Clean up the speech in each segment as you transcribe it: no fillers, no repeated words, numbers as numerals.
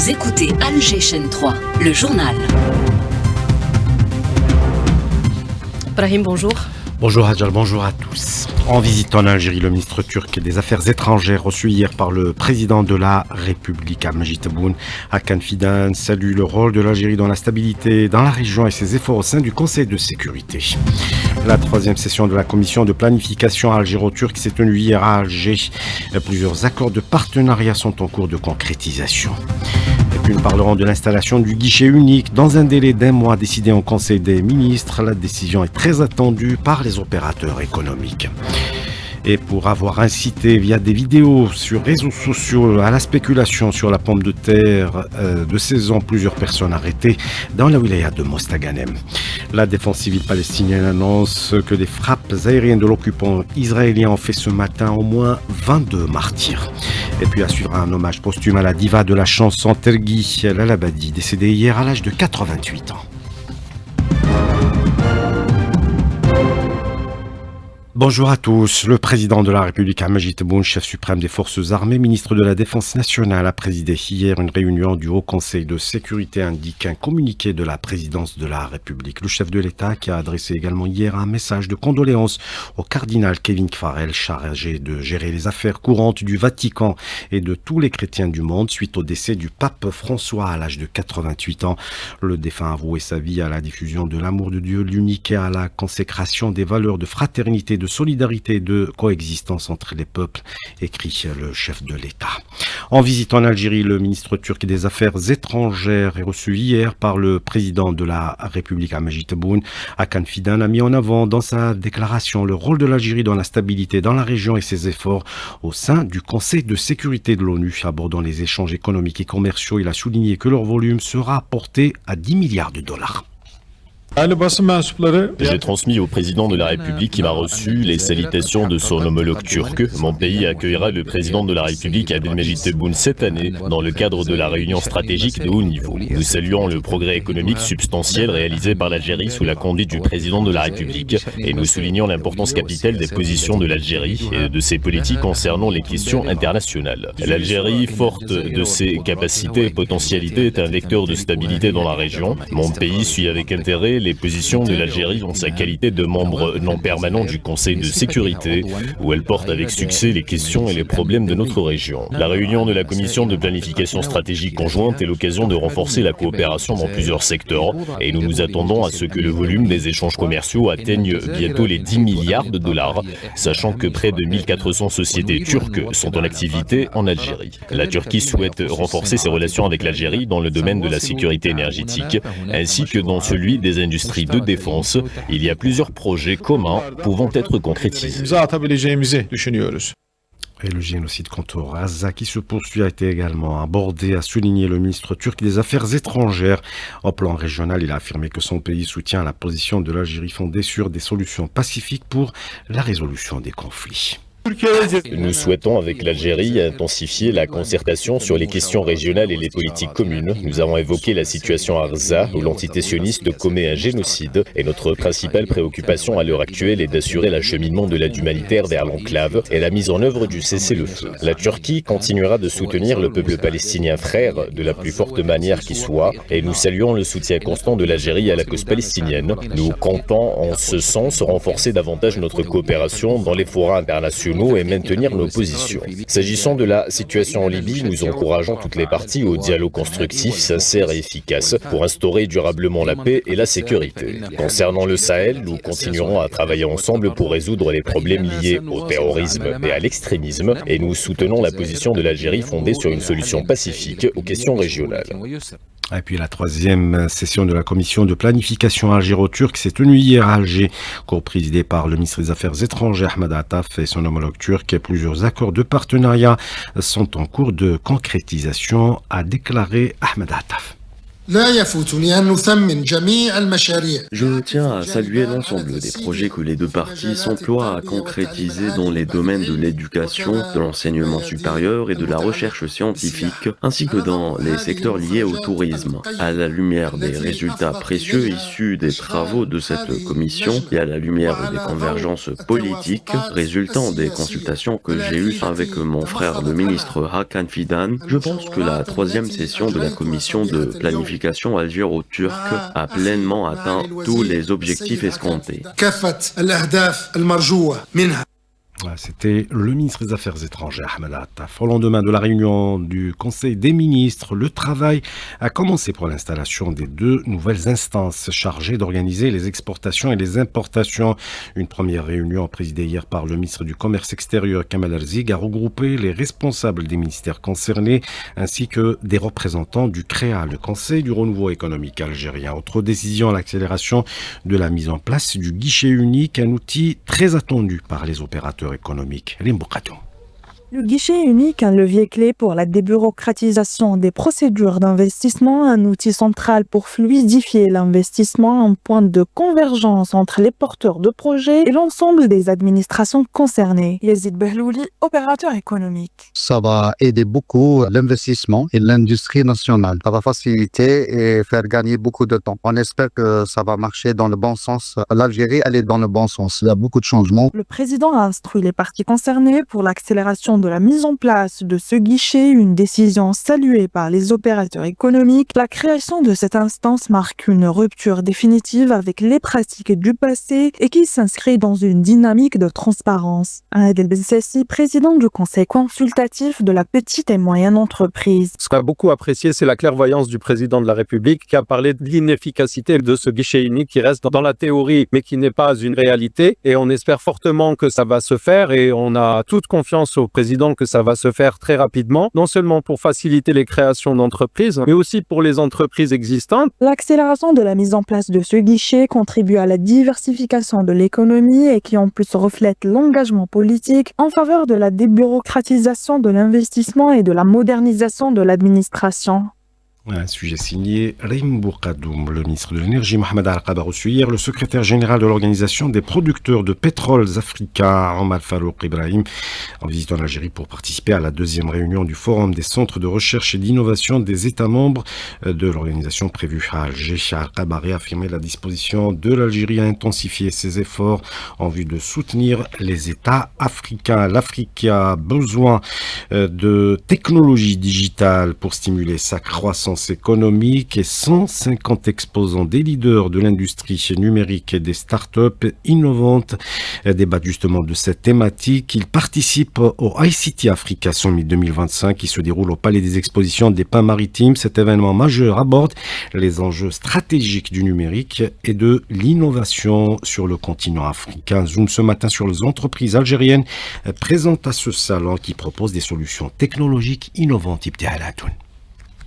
Vous écoutez Alger Chaîne 3, le journal. Brahim, bonjour. Bonjour Hadjar, bonjour à tous. En visite en Algérie, le ministre turc des Affaires étrangères reçu hier par le président de la République, Abdelmajid Tebboune, Hakan Fidan, salue le rôle de l'Algérie dans la stabilité dans la région et ses efforts au sein du Conseil de sécurité. La troisième session de la commission de planification algéro-turque s'est tenue hier à Alger. Plusieurs accords de partenariat sont en cours de concrétisation. Et puis nous parlerons de l'installation du guichet unique dans un délai d'1 mois décidé en Conseil des ministres. La décision est très attendue par les opérateurs économiques. Et pour avoir incité via des vidéos sur réseaux sociaux à la spéculation sur la pomme de terre de saison, plusieurs personnes arrêtées dans la wilaya de Mostaganem. La défense civile palestinienne annonce que des frappes aériennes de l'occupant israélien ont fait ce matin au moins 22 martyrs. Et puis à suivre un hommage posthume à la diva de la chanson Tergi Lalabadi, décédée hier à l'âge de 88 ans. Bonjour à tous. Le président de la République, Abdelmajid Tebboune, chef suprême des forces armées, ministre de la Défense nationale, a présidé hier une réunion du Haut Conseil de sécurité, indique un communiqué de la présidence de la République. Le chef de l'État qui a adressé également hier un message de condoléances au cardinal Kevin Farrell, chargé de gérer les affaires courantes du Vatican et de tous les chrétiens du monde suite au décès du pape François à l'âge de 88 ans. Le défunt a voué sa vie à la diffusion de l'amour de Dieu, l'unique, et à la consécration des valeurs de fraternité, de solidarité et de coexistence entre les peuples, écrit le chef de l'État. En visite en Algérie, le ministre turc des Affaires étrangères est reçu hier par le président de la République, Abdelmajid Tebboune. Hakan Fidan a mis en avant dans sa déclaration le rôle de l'Algérie dans la stabilité dans la région et ses efforts au sein du Conseil de sécurité de l'ONU. Abordant les échanges économiques et commerciaux, il a souligné que leur volume sera porté à 10 milliards de dollars. J'ai transmis au président de la République qui m'a reçu les salutations de son homologue turc. Mon pays accueillera le président de la République, Abdelmajid Tebboune, cette année dans le cadre de la réunion stratégique de haut niveau. Nous saluons le progrès économique substantiel réalisé par l'Algérie sous la conduite du président de la République et nous soulignons l'importance capitale des positions de l'Algérie et de ses politiques concernant les questions internationales. L'Algérie, forte de ses capacités et potentialités, est un vecteur de stabilité dans la région. Mon pays suit avec intérêt les positions de l'Algérie en sa qualité de membre non permanent du Conseil de sécurité, où elle porte avec succès les questions et les problèmes de notre région. La réunion de la commission de planification stratégique conjointe est l'occasion de renforcer la coopération dans plusieurs secteurs, et nous nous attendons à ce que le volume des échanges commerciaux atteigne bientôt les 10 milliards de dollars, sachant que près de 1400 sociétés turques sont en activité en Algérie. La Turquie souhaite renforcer ses relations avec l'Algérie dans le domaine de la sécurité énergétique, ainsi que dans celui des industries de défense. Il y a plusieurs projets communs pouvant être concrétisés. Et le génocide contre Gaza qui se poursuit a été également abordé, a souligné le ministre turc des Affaires étrangères. Au plan régional, il a affirmé que son pays soutient la position de l'Algérie fondée sur des solutions pacifiques pour la résolution des conflits. Nous souhaitons avec l'Algérie intensifier la concertation sur les questions régionales et les politiques communes. Nous avons évoqué la situation à Gaza où l'entité sioniste commet un génocide et notre principale préoccupation à l'heure actuelle est d'assurer l'acheminement de l'aide humanitaire vers l'enclave et la mise en œuvre du cessez-le-feu. La Turquie continuera de soutenir le peuple palestinien frère de la plus forte manière qui soit et nous saluons le soutien constant de l'Algérie à la cause palestinienne. Nous comptons en ce sens renforcer davantage notre coopération dans les forats internationaux et maintenir nos positions. S'agissant de la situation en Libye, nous encourageons toutes les parties au dialogue constructif, sincère et efficace pour instaurer durablement la paix et la sécurité. Concernant le Sahel, nous continuerons à travailler ensemble pour résoudre les problèmes liés au terrorisme et à l'extrémisme et nous soutenons la position de l'Algérie fondée sur une solution pacifique aux questions régionales. Et puis la troisième session de la commission de planification algéro-turque s'est tenue hier à Alger, co-présidée par le ministre des Affaires étrangères Ahmed Attaf et son homologue turc. Plusieurs accords de partenariat sont en cours de concrétisation, a déclaré Ahmed Attaf. Je tiens à saluer l'ensemble des projets que les deux parties s'emploient à concrétiser dans les domaines de l'éducation, de l'enseignement supérieur et de la recherche scientifique, ainsi que dans les secteurs liés au tourisme. À la lumière des résultats précieux issus des travaux de cette commission et à la lumière des convergences politiques résultant des consultations que j'ai eues avec mon frère le ministre Hakan Fidan, je pense que la troisième session de la commission de planification algéro-turque a pleinement atteint tous les objectifs escomptés. C'était le ministre des Affaires étrangères, Ahmed Attaf. Au lendemain de la réunion du Conseil des ministres, le travail a commencé pour l'installation des deux nouvelles instances chargées d'organiser les exportations et les importations. Une première réunion présidée hier par le ministre du Commerce extérieur, Kamal Arzig, a regroupé les responsables des ministères concernés ainsi que des représentants du CREA, le Conseil du renouveau économique algérien. Autre décision, l'accélération de la mise en place du guichet unique, un outil très attendu par les opérateurs économique. Le guichet unique, un levier clé pour la débureaucratisation des procédures d'investissement, un outil central pour fluidifier l'investissement, un point de convergence entre les porteurs de projets et l'ensemble des administrations concernées. Yazid Behlouli, opérateur économique. Ça va aider beaucoup l'investissement et l'industrie nationale. Ça va faciliter et faire gagner beaucoup de temps. On espère que ça va marcher dans le bon sens. L'Algérie, elle est dans le bon sens. Il y a beaucoup de changements. Le président a instruit les parties concernées pour l'accélération de la mise en place de ce guichet, une décision saluée par les opérateurs économiques. La création de cette instance marque une rupture définitive avec les pratiques du passé et qui s'inscrit dans une dynamique de transparence. Adel Bensassi, président du conseil consultatif de la petite et moyenne entreprise. Ce qu'on a beaucoup apprécié, c'est la clairvoyance du président de la République qui a parlé de l'inefficacité de ce guichet unique qui reste dans la théorie mais qui n'est pas une réalité, et on espère fortement que ça va se faire et on a toute confiance au président que ça va se faire très rapidement, non seulement pour faciliter les créations d'entreprises, mais aussi pour les entreprises existantes. L'accélération de la mise en place de ce guichet contribue à la diversification de l'économie et qui en plus reflète l'engagement politique en faveur de la débureaucratisation de l'investissement et de la modernisation de l'administration. Un sujet signé Raïm Bourkadoum. Le ministre de l'Énergie, Mohamed Al-Aqab, a reçu hier le secrétaire général de l'Organisation des producteurs de pétrole africains, Omar Farouk Ibrahim, en visitant l'Algérie pour participer à la deuxième réunion du Forum des centres de recherche et d'innovation des États membres de l'organisation prévue à Alger. Al-Aqab a réaffirmé la disposition de l'Algérie à intensifier ses efforts en vue de soutenir les États africains. L'Afrique a besoin de technologies digitales pour stimuler sa croissance économique et 150 exposants des leaders de l'industrie numérique et des startups innovantes débattent justement de cette thématique. Ils participent au ICT Africa Summit 2025 qui se déroule au Palais des Expositions des Pins Maritimes. Cet événement majeur aborde les enjeux stratégiques du numérique et de l'innovation sur le continent africain. Zoom ce matin sur les entreprises algériennes présentes à ce salon qui proposent des solutions technologiques innovantes.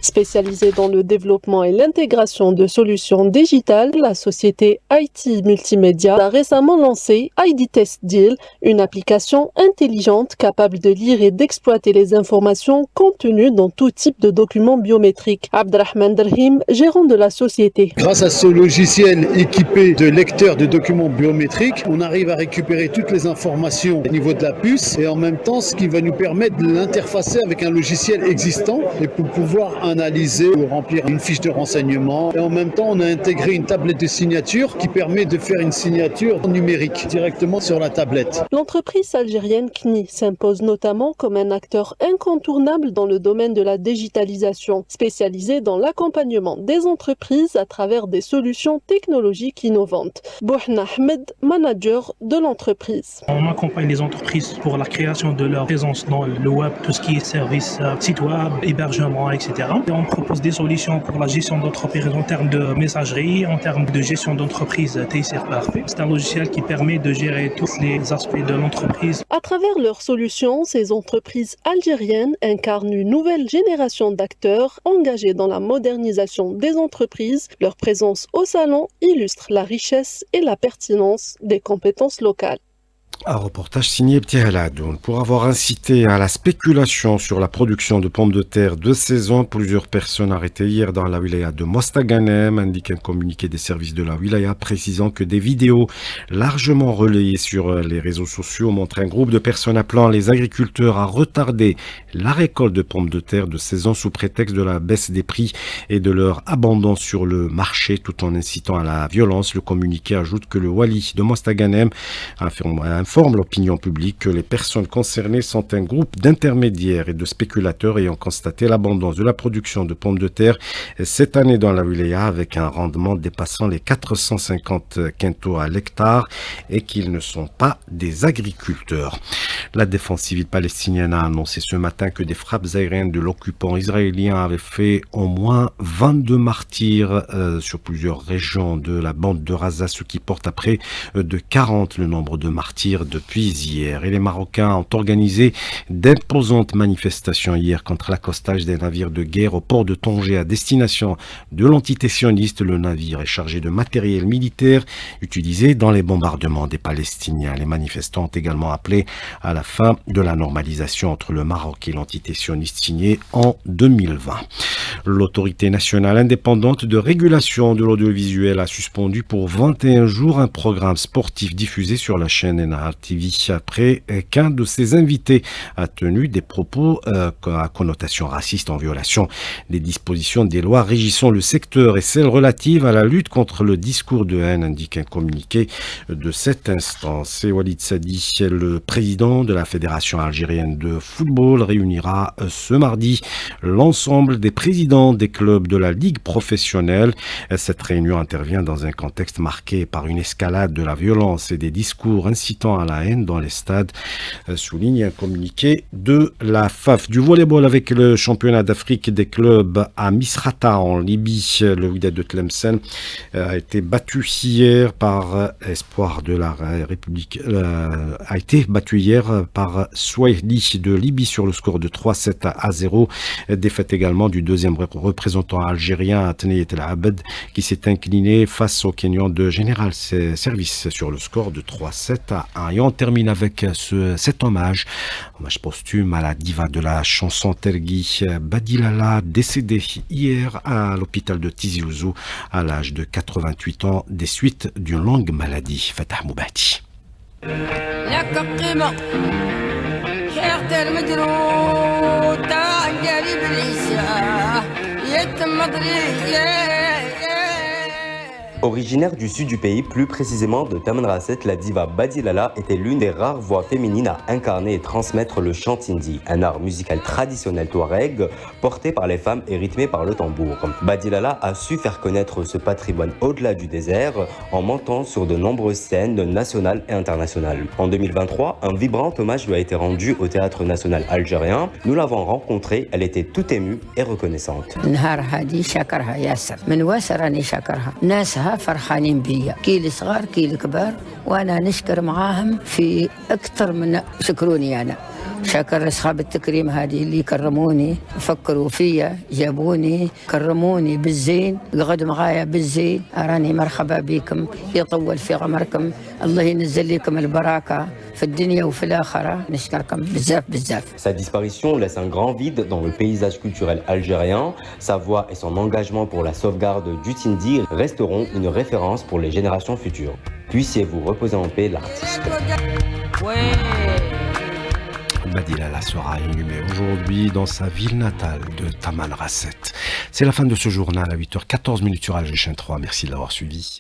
Spécialisée dans le développement et l'intégration de solutions digitales, la société IT Multimédia a récemment lancé ID Test Deal, une application intelligente capable de lire et d'exploiter les informations contenues dans tout type de documents biométriques. Abdrahman Darhim, gérant de la société. Grâce à ce logiciel équipé de lecteurs de documents biométriques, on arrive à récupérer toutes les informations au niveau de la puce et en même temps ce qui va nous permettre de l'interfacer avec un logiciel existant et pour pouvoir analyser ou remplir une fiche de renseignement. Et en même temps, on a intégré une tablette de signature qui permet de faire une signature numérique directement sur la tablette. L'entreprise algérienne CNI s'impose notamment comme un acteur incontournable dans le domaine de la digitalisation, spécialisé dans l'accompagnement des entreprises à travers des solutions technologiques innovantes. Bouhna Ahmed, manager de l'entreprise. On accompagne les entreprises pour la création de leur présence dans le web, tout ce qui est services, site web, hébergement, etc. Et on propose des solutions pour la gestion d'entreprise en termes de messagerie, en termes de gestion d'entreprise TCR Parfait. C'est un logiciel qui permet de gérer tous les aspects de l'entreprise. À travers leurs solutions, ces entreprises algériennes incarnent une nouvelle génération d'acteurs engagés dans la modernisation des entreprises. Leur présence au salon illustre la richesse et la pertinence des compétences locales. Un reportage signé Pierre Hadoun. Pour avoir incité à la spéculation sur la production de pommes de terre de saison, plusieurs personnes arrêtées hier dans la wilaya de Mostaganem, indique un communiqué des services de la wilaya précisant que des vidéos largement relayées sur les réseaux sociaux montrent un groupe de personnes appelant les agriculteurs à retarder la récolte de pommes de terre de saison sous prétexte de la baisse des prix et de leur abandon sur le marché tout en incitant à la violence. Le communiqué ajoute que le wali de Mostaganem informe l'opinion publique que les personnes concernées sont un groupe d'intermédiaires et de spéculateurs ayant constaté l'abondance de la production de pommes de terre cette année dans la wilaya avec un rendement dépassant les 450 quintaux à l'hectare et qu'ils ne sont pas des agriculteurs. La défense civile palestinienne a annoncé ce matin que des frappes aériennes de l'occupant israélien avaient fait au moins 22 martyrs sur plusieurs régions de la bande de Gaza, ce qui porte à près de 40 le nombre de martyrs depuis hier. Et les Marocains ont organisé d'imposantes manifestations hier contre l'accostage des navires de guerre au port de Tanger à destination de l'entité sioniste. Le navire est chargé de matériel militaire utilisé dans les bombardements des Palestiniens. Les manifestants ont également appelé à la fin de la normalisation entre le Maroc et l'entité sioniste signée en 2020. L'autorité nationale indépendante de régulation de l'audiovisuel a suspendu pour 21 jours un programme sportif diffusé sur la chaîne NHR TV après qu'un de ses invités a tenu des propos à connotation raciste en violation des dispositions des lois régissant le secteur et celles relatives à la lutte contre le discours de haine, indique un communiqué de cette instance. Et Walid Sadi, le président de la Fédération algérienne de football, réunira ce mardi l'ensemble des présidents des clubs de la Ligue professionnelle. Cette réunion intervient dans un contexte marqué par une escalade de la violence et des discours incitant à la haine dans les stades, souligne un communiqué de la FAF. Du volleyball avec le championnat d'Afrique des clubs à Misrata en Libye. Le Wydad de Tlemcen a été battu hier par Espoir de la République, a été battu hier par Swahili de Libye sur le score de 3-7 à 0. Défaite également du deuxième représentant algérien, Atneyet El Abed, qui s'est incliné face au Kenyan de Général Service sur le score de 3-7 à 1. Et on termine avec cet hommage posthume à la diva de la chanson Tergui, Badilala, décédée hier à l'hôpital de Tizi Ouzou à l'âge de 88 ans des suites d'une longue maladie. Fatah Moubati. Originaire du sud du pays, plus précisément de Tamanrasset, la diva Badilala était l'une des rares voix féminines à incarner et transmettre le chant tindi, un art musical traditionnel touareg porté par les femmes et rythmé par le tambour. Badilala a su faire connaître ce patrimoine au-delà du désert en montant sur de nombreuses scènes nationales et internationales. En 2023, un vibrant hommage lui a été rendu au Théâtre national algérien. Nous l'avons rencontrée, elle était toute émue et reconnaissante. فرحانين بيا كي الصغار كي الكبار وانا نشكر معاهم في اكثر من شكروني انا شكر اصحاب التكريم هذه اللي كرموني فكروا فيا جابوني كرموني بالزين قعدوا معايا بالزين اراني مرحبا بكم يطول في عمركم الله ينزل لكم البركه في الدنيا وفي الاخره نشكركم بزاف بزاف. Sa disparition laisse un grand vide dans le paysage culturel algérien. Sa voix et son engagement pour la sauvegarde du tindi resteront une référence pour les générations futures. Puissiez-vous reposer en paix l'artiste. Badilala sera inhumé aujourd'hui dans sa ville natale de Tamanrasset. C'est la fin de ce journal à 8h14 sur Alger 3. Merci de l'avoir suivi.